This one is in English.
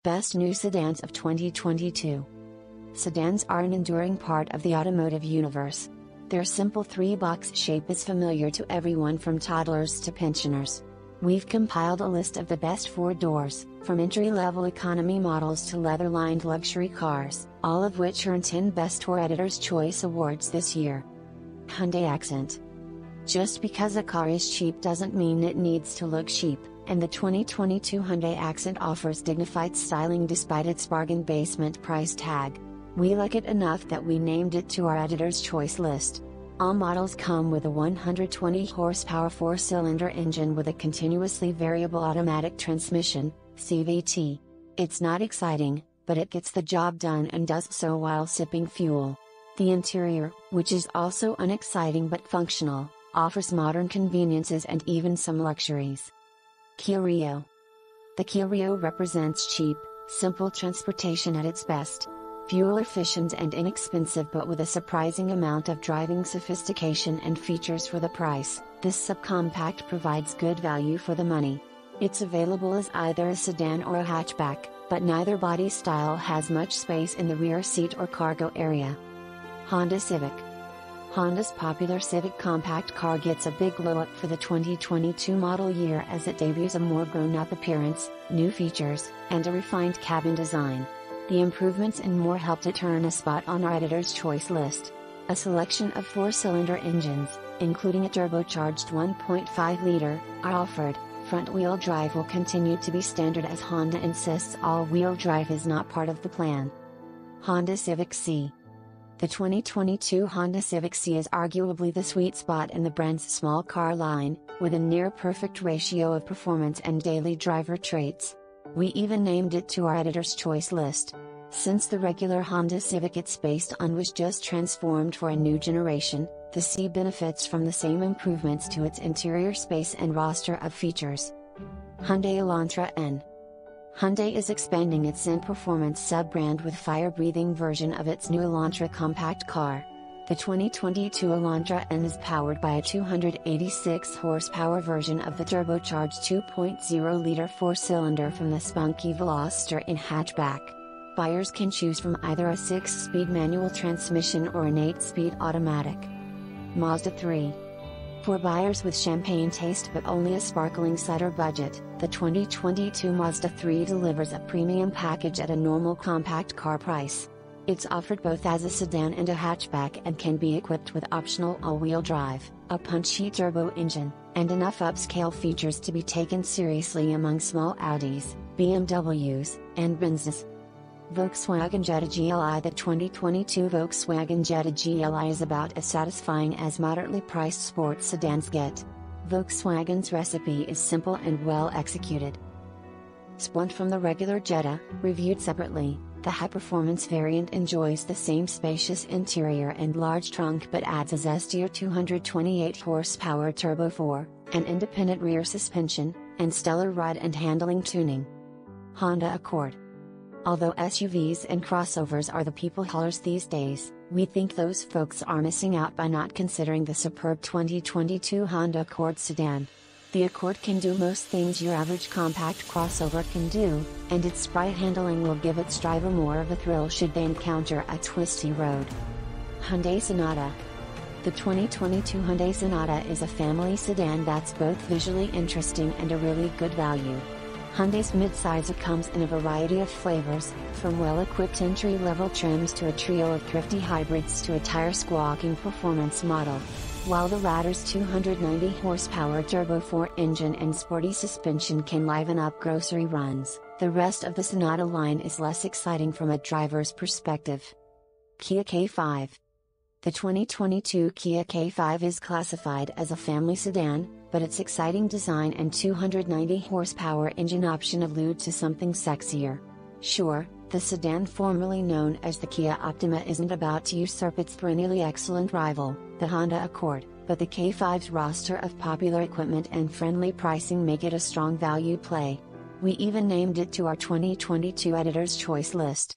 Best New Sedans of 2022. Sedans are an enduring part of the automotive universe. Their simple three-box shape is familiar to everyone from toddlers to pensioners. We've compiled a list of the best four doors, from entry-level economy models to leather-lined luxury cars, all of which earned 10 Best Tour Editor's Choice Awards this year. Hyundai Accent. Just because a car is cheap doesn't mean it needs to look cheap, and the 2022 Hyundai Accent offers dignified styling despite its bargain basement price tag. We like it enough that we named it to our editor's choice list. All models come with a 120 horsepower 4-cylinder engine with a continuously variable automatic transmission, CVT. It's not exciting, but it gets the job done and does so while sipping fuel. The interior, which is also unexciting but functional, offers modern conveniences and even some luxuries. Kia Rio. The Kia Rio represents cheap, simple transportation at its best. Fuel efficient and inexpensive but with a surprising amount of driving sophistication and features for the price, this subcompact provides good value for the money. It's available as either a sedan or a hatchback, but neither body style has much space in the rear seat or cargo area. Honda Civic. Honda's popular Civic compact car gets a big glow up for the 2022 model year as it debuts a more grown-up appearance, new features, and a refined cabin design. The improvements and more helped it earn a spot on our editor's choice list. A selection of 4-cylinder engines, including a turbocharged 1.5-liter, are offered. Front-wheel drive will continue to be standard as Honda insists all-wheel drive is not part of the plan. Honda Civic C. The 2022 Honda Civic C is arguably the sweet spot in the brand's small car line, with a near-perfect ratio of performance and daily driver traits. We even named it to our editor's choice list. Since the regular Honda Civic it's based on was just transformed for a new generation, the C benefits from the same improvements to its interior space and roster of features. Hyundai Elantra N. Hyundai is expanding its N performance sub-brand with fire-breathing version of its new Elantra compact car. The 2022 Elantra N is powered by a 286 horsepower version of the turbocharged 2.0-liter 4-cylinder from the spunky Veloster in hatchback. Buyers can choose from either a 6-speed manual transmission or an 8-speed automatic. Mazda 3. For buyers with champagne taste but only a sparkling cider budget, the 2022 Mazda 3 delivers a premium package at a normal compact car price. It's offered both as a sedan and a hatchback and can be equipped with optional all-wheel drive, a punchy turbo engine, and enough upscale features to be taken seriously among small Audis, BMWs, and Benzes. Volkswagen Jetta GLI. The 2022 Volkswagen Jetta GLI is about as satisfying as moderately priced sports sedans get. Volkswagen's recipe is simple and well executed. Spun from the regular Jetta, reviewed separately, the high-performance variant enjoys the same spacious interior and large trunk but adds a zestier 228 horsepower Turbo 4, an independent rear suspension, and stellar ride and handling tuning. Honda Accord. Although SUVs and crossovers are the people haulers these days, we think those folks are missing out by not considering the superb 2022 Honda Accord sedan. The Accord can do most things your average compact crossover can do, and its spry handling will give its driver more of a thrill should they encounter a twisty road. Hyundai Sonata. The 2022 Hyundai Sonata is a family sedan that's both visually interesting and a really good value. Hyundai's midsizer comes in a variety of flavors, from well-equipped entry-level trims to a trio of thrifty hybrids to a tire-squawking performance model. While the latter's 290 horsepower Turbo 4 engine and sporty suspension can liven up grocery runs, the rest of the Sonata line is less exciting from a driver's perspective. Kia K5. The 2022 Kia K5 is classified as a family sedan, but its exciting design and 290 horsepower engine option allude to something sexier. Sure, the sedan formerly known as the Kia Optima isn't about to usurp its perennially excellent rival, the Honda Accord, but the K5's roster of popular equipment and friendly pricing make it a strong value play. We even named it to our 2022 Editor's Choice list.